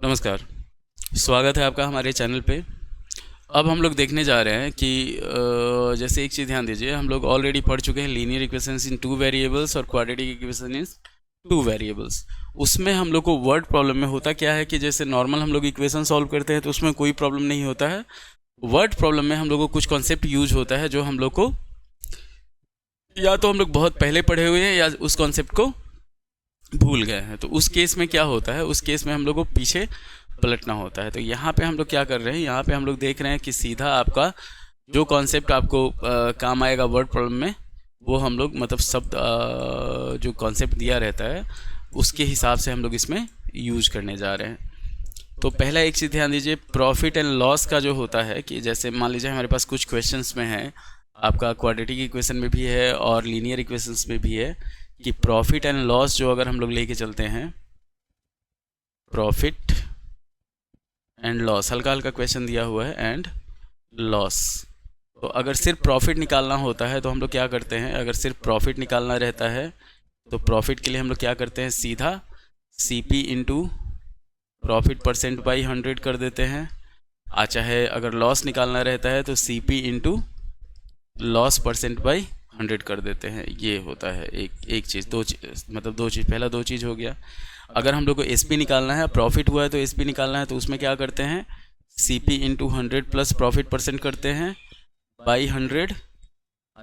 नमस्कार। स्वागत है आपका हमारे चैनल पे। अब हम लोग देखने जा रहे हैं कि जैसे एक चीज़ ध्यान दीजिए, हम लोग ऑलरेडी पढ़ चुके हैं linear equations in two variables और quadratic equation in two variables. उसमें हम लोग को वर्ड प्रॉब्लम में होता क्या है कि जैसे नॉर्मल हम लोग इक्वेशन सॉल्व करते हैं तो उसमें कोई प्रॉब्लम नहीं होता है। वर्ड प्रॉब्लम में हम लोग को कुछ कॉन्सेप्ट यूज होता है जो हम लोग को या तो हम लोग बहुत पहले पढ़े हुए हैं या उस कॉन्सेप्ट को भूल गए हैं। तो उस केस में क्या होता है, उस केस में हम लोग को पीछे पलटना होता है। तो यहाँ पे हम लोग क्या कर रहे हैं, यहाँ पे हम लोग देख रहे हैं कि सीधा आपका जो कॉन्सेप्ट आपको काम आएगा वर्ड प्रॉब्लम में, वो हम लोग मतलब शब्द जो कॉन्सेप्ट दिया रहता है उसके हिसाब से हम लोग इसमें यूज करने जा रहे हैं। तो पहला एक चीज़ ध्यान दीजिए, प्रॉफिट एंड लॉस का जो होता है कि जैसे मान लीजिए हमारे पास कुछ क्वेश्चंस में है, आपका क्वाड्रेटिक इक्वेशन में भी है और लीनियर इक्वेशंस में भी है कि प्रॉफिट एंड लॉस जो अगर हम लोग लेके चलते हैं, प्रॉफिट एंड लॉस, हल्का हल्का क्वेश्चन दिया हुआ है, एंड लॉस। तो अगर सिर्फ प्रॉफिट निकालना होता है तो हम लोग क्या करते हैं, अगर सिर्फ प्रॉफिट निकालना रहता है तो प्रॉफिट के लिए हम लोग क्या करते हैं, सीधा C P into profit percent by 100 कर देते हैं। चाहे अगर लॉस निकालना रहता है तो C P into loss percent by 100 कर देते हैं। ये होता है एक चीज़, दो चीज़ मतलब दो चीज़, पहला दो चीज़ हो गया। अगर हम लोग को एस पी निकालना है, प्रॉफिट हुआ है तो एस पी निकालना है, तो उसमें क्या करते हैं, C P into 100 plus profit percent करते हैं बाई 100।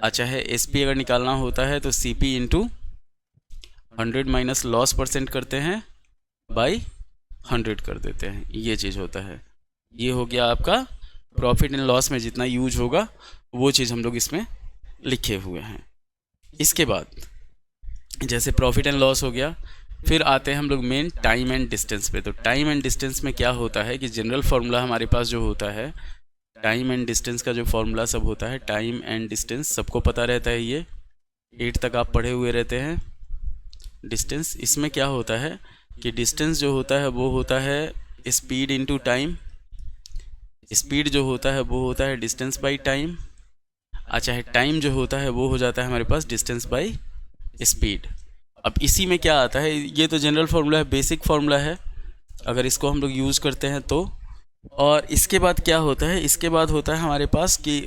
चाहे एस पी अगर निकालना होता है तो C P into 100 minus loss percent करते हैं बाई 100 कर देते हैं। ये चीज़ होता है। ये हो गया आपका प्रॉफिट एंड लॉस में जितना यूज होगा वो चीज़ हम लोग इसमें लिखे हुए हैं। इसके बाद जैसे प्रॉफिट एंड लॉस हो गया, फिर आते हैं हम लोग मेन टाइम एंड डिस्टेंस पे। तो टाइम एंड डिस्टेंस में क्या होता है कि जनरल फार्मूला हमारे पास जो होता है, टाइम एंड डिस्टेंस का जो फार्मूला सब होता है, टाइम एंड डिस्टेंस सबको पता रहता है। ये 8 तक आप पढ़े हुए रहते हैं। डिस्टेंस, इसमें क्या होता है कि डिस्टेंस जो होता है वो होता है स्पीड इनटू टाइम। स्पीड जो होता है वो होता है डिस्टेंस बाई टाइम। चाहे टाइम जो होता है वो हो जाता है हमारे पास डिस्टेंस बाई स्पीड। अब इसी में क्या आता है, ये तो जनरल फार्मूला है, बेसिक फार्मूला है, अगर इसको हम लोग यूज़ करते हैं तो। और इसके बाद क्या होता है, इसके बाद होता है हमारे पास कि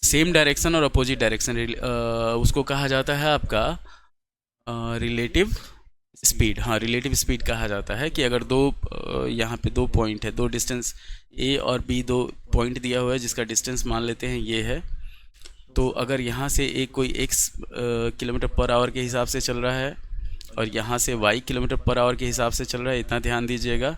सेम डायरेक्शन और अपोजिट डायरेक्शन, उसको कहा जाता है आपका रिलेटिव स्पीड। हाँ, रिलेटिव स्पीड कहा जाता है कि अगर दो यहाँ पे दो पॉइंट है, दो डिस्टेंस ए और बी, दो पॉइंट दिया हुआ है जिसका डिस्टेंस मान लेते हैं ये है। तो अगर यहाँ से एक कोई x किलोमीटर पर आवर के हिसाब से चल रहा है और यहाँ से y किलोमीटर पर आवर के हिसाब से चल रहा है, इतना ध्यान दीजिएगा।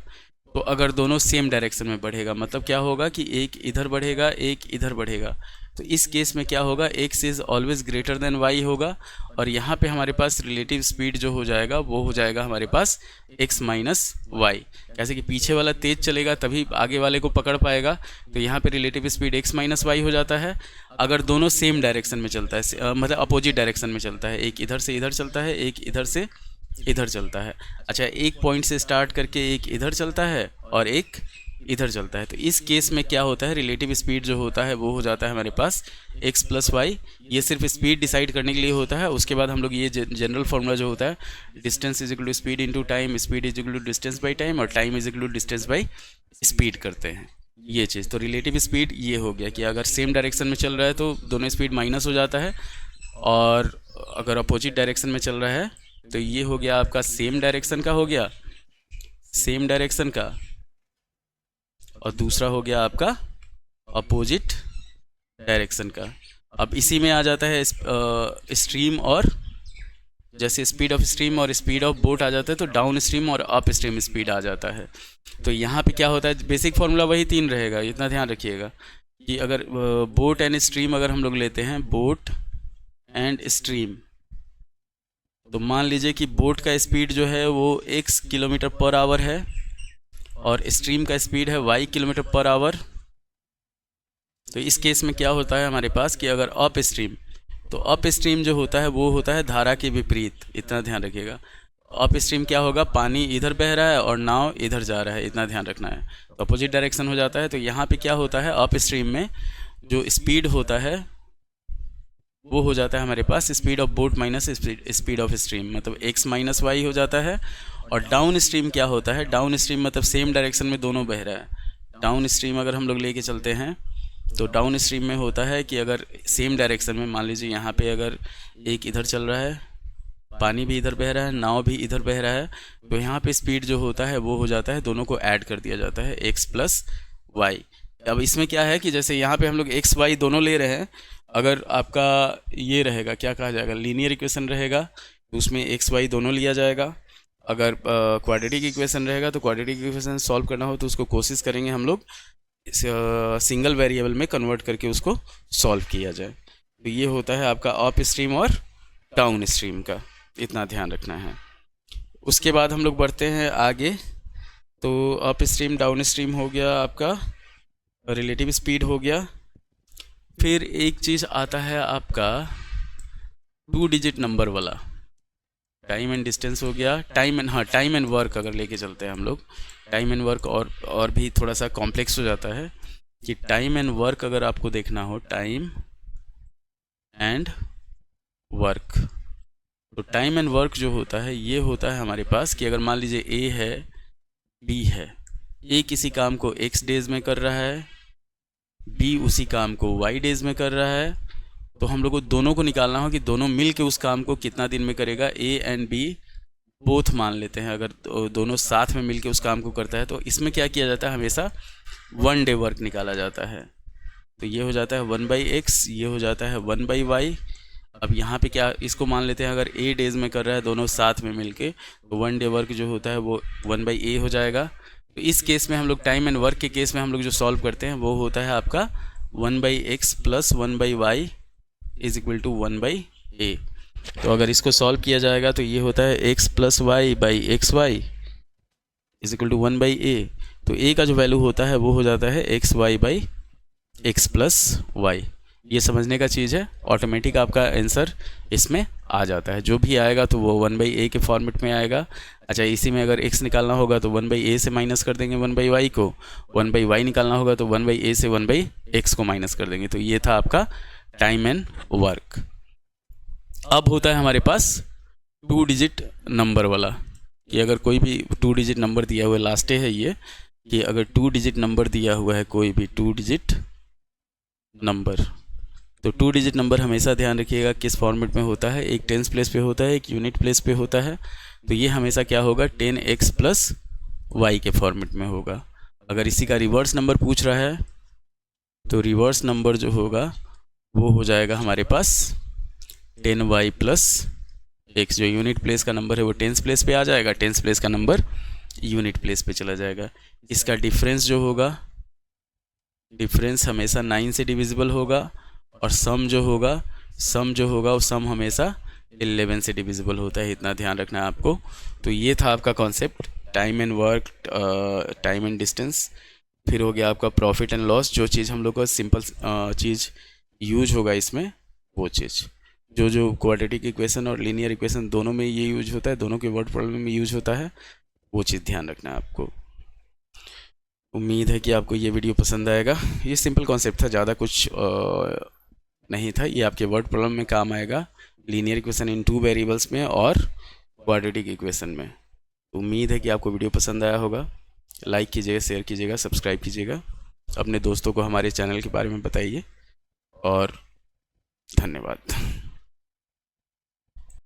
तो अगर दोनों सेम डायरेक्शन में बढ़ेगा मतलब क्या होगा कि एक इधर बढ़ेगा, एक इधर बढ़ेगा। तो इस केस में क्या होगा, x is always greater than y होगा। और यहाँ पे हमारे पास रिलेटिव स्पीड जो हो जाएगा वो हो जाएगा हमारे पास x माइनस वाई। कैसे कि पीछे वाला तेज चलेगा तभी आगे वाले को पकड़ पाएगा। तो यहाँ पे relative speed x minus Y हो जाता है अगर दोनों सेम डायरेक्शन में चलता है, मतलब अपोजिट डायरेक्शन में चलता है। एक इधर से इधर चलता है, एक इधर से इधर चलता है। अच्छा, एक पॉइंट से स्टार्ट करके एक इधर चलता है और एक इधर चलता है। तो इस केस में क्या होता है, रिलेटिव स्पीड जो होता है वो हो जाता है हमारे पास x प्लस वाई। ये सिर्फ स्पीड डिसाइड करने के लिए होता है। उसके बाद हम लोग ये जनरल फार्मूला जो होता है, distance is equal to speed into time, speed is equal to distance by time, और time is equal to distance by speed करते हैं। ये चीज़ तो रिलेटिव स्पीड ये हो गया कि अगर सेम डायरेक्शन में चल रहा है तो दोनों स्पीड माइनस हो जाता है, और अगर अपोजिट डायरेक्शन में चल रहा है तो ये हो गया आपका सेम डायरेक्शन का हो गया, सेम डायरेक्शन का, और दूसरा हो गया आपका अपोजिट डायरेक्शन का। अब इसी में आ जाता है स्ट्रीम, और जैसे स्पीड ऑफ स्ट्रीम और स्पीड ऑफ बोट आ जाता है तो डाउन स्ट्रीम और अप स्ट्रीम स्पीड आ जाता है। तो यहाँ पे क्या होता है, बेसिक फार्मूला वही तीन रहेगा, इतना ध्यान रखिएगा कि अगर बोट एंड स्ट्रीम अगर हम लोग लेते हैं, बोट एंड स्ट्रीम, तो मान लीजिए कि बोट का स्पीड जो है वो x किलोमीटर पर आवर है और स्ट्रीम का स्पीड है y किलोमीटर पर आवर। तो इस केस में क्या होता है हमारे पास कि अगर अप स्ट्रीम, तो अप स्ट्रीम जो होता है वो होता है धारा के विपरीत, इतना ध्यान रखिएगा। अप स्ट्रीम क्या होगा, पानी इधर बह रहा है और नाव इधर जा रहा है, इतना ध्यान रखना है। तो अपोजिट डायरेक्शन हो जाता है। तो यहाँ पे क्या होता है, अप स्ट्रीम में जो स्पीड होता है वो हो जाता है हमारे पास speed of boat minus speed of stream, मतलब x माइनस वाई हो जाता है। और डाउन स्ट्रीम क्या होता है, डाउन स्ट्रीम मतलब सेम डायरेक्शन में दोनों बह रहा है। डाउन स्ट्रीम अगर हम लोग लेके चलते हैं तो डाउन स्ट्रीम में होता है कि अगर सेम डायरेक्शन में, मान लीजिए यहाँ पे अगर एक इधर चल रहा है, पानी भी इधर बह रहा है, नाव भी इधर बह रहा है, तो यहाँ पे स्पीड जो होता है वो हो जाता है, दोनों को ऐड कर दिया जाता है x प्लस वाई। अब इसमें क्या है कि जैसे यहाँ पे हम लोग x y दोनों ले रहे हैं, अगर आपका ये रहेगा, क्या कहा जाएगा, लीनियर इक्वेशन रहेगा तो उसमें x y दोनों लिया जाएगा। अगर क्वाड्रेटिक इक्वेशन रहेगा तो क्वाड्रेटिक इक्वेशन सॉल्व करना हो तो उसको कोशिश करेंगे हम लोग सिंगल वेरिएबल में कन्वर्ट करके उसको सॉल्व किया जाए। तो ये होता है आपका अप स्ट्रीम और डाउन स्ट्रीम का, इतना ध्यान रखना है। उसके बाद हम लोग बढ़ते हैं आगे, तो अप स्ट्रीम डाउन स्ट्रीम हो गया, आपका रिलेटिव स्पीड हो गया। फिर एक चीज़ आता है आपका 2 डिजिट नंबर वाला, टाइम एंड डिस्टेंस हो गया, टाइम एंड, हाँ टाइम एंड वर्क अगर लेके चलते हैं हम लोग, टाइम एंड वर्क और भी थोड़ा सा कॉम्प्लेक्स हो जाता है कि टाइम एंड वर्क अगर आपको देखना हो, टाइम एंड वर्क, तो टाइम एंड वर्क जो होता है ये होता है हमारे पास कि अगर मान लीजिए ए है, बी है, ए किसी काम को x डेज में कर रहा है, बी उसी काम को y डेज में कर रहा है, तो हम लोग को दोनों को निकालना हो कि दोनों मिल के उस काम को कितना दिन में करेगा। ए एंड बी बोथ मान लेते हैं, अगर दोनों साथ में मिल के उस काम को करता है तो इसमें क्या किया जाता है, हमेशा 1 डे वर्क निकाला जाता है। तो ये हो जाता है 1/x, ये हो जाता है 1/y। अब यहाँ पे क्या, इसको मान लेते हैं अगर ए डेज में कर रहा है दोनों साथ में मिलके, तो 1 डे वर्क जो होता है वो 1/a हो जाएगा। तो इस केस में हम लोग टाइम एंड वर्क के केस में हम लोग जो सॉल्व करते हैं वो होता है आपका 1/x plus 1/y is equal to 1/a। तो अगर इसको सॉल्व किया जाएगा तो ये होता है x plus Y by X Y is equal to 1/a। तो a का जो वैल्यू होता है वो हो जाता है xy by X plus Y. ये समझने का चीज़ है, ऑटोमेटिक आपका आंसर इसमें आ जाता है, जो भी आएगा तो वो 1/a के फॉर्मेट में आएगा। अच्छा, इसी में अगर x निकालना होगा तो 1/a से माइनस कर देंगे 1/y को, 1/y निकालना होगा तो 1/a से 1/x को माइनस कर देंगे। तो ये था आपका टाइम एंड वर्क। अब होता है हमारे पास 2 डिजिट नंबर वाला, कि अगर कोई भी 2 डिजिट नंबर दिया हुआ है, लास्ट है ये, कि अगर 2 डिजिट नंबर दिया हुआ है, कोई भी 2 डिजिट नंबर, तो 2 डिजिट नंबर हमेशा ध्यान रखिएगा किस फॉर्मेट में होता है, एक टेंस प्लेस पे होता है, एक यूनिट प्लेस पे होता है। तो ये हमेशा क्या होगा, 10x प्लस वाई के फॉर्मेट में होगा। अगर इसी का रिवर्स नंबर पूछ रहा है तो रिवर्स नंबर जो होगा वो हो जाएगा हमारे पास 10y प्लस x। जो यूनिट प्लेस का नंबर है वो टेंस प्लेस पे आ जाएगा, टेंस प्लेस का नंबर यूनिट प्लेस पे चला जाएगा। इसका डिफरेंस जो होगा, डिफरेंस हमेशा 9 से डिविजिबल होगा, और सम जो होगा वो सम हमेशा 11 से डिविजिबल होता है, इतना ध्यान रखना है आपको। तो ये था आपका concept, time and work, time and distance. फिर हो गया आपका प्रॉफिट एंड लॉस, जो चीज़ हम लोग को सिंपल चीज़ यूज होगा इसमें, वो चीज़ जो क्वाड्रेटिक इक्वेशन और लीनियर इक्वेशन दोनों में ये यूज होता है, दोनों के वर्ड प्रॉब्लम में यूज होता है, वो चीज़ ध्यान रखना है आपको। उम्मीद है कि आपको ये वीडियो पसंद आएगा। ये सिंपल कॉन्सेप्ट था, ज़्यादा कुछ नहीं था, ये आपके वर्ड प्रॉब्लम में काम आएगा, लीनियर इक्वेशन इन 2 वेरिएबल्स में और क्वाड्रेटिक इक्वेशन में। उम्मीद है कि आपको वीडियो पसंद आया होगा। लाइक कीजिएगा, शेयर कीजिएगा, सब्सक्राइब कीजिएगा, अपने दोस्तों को हमारे चैनल के बारे में बताइए, और धन्यवाद।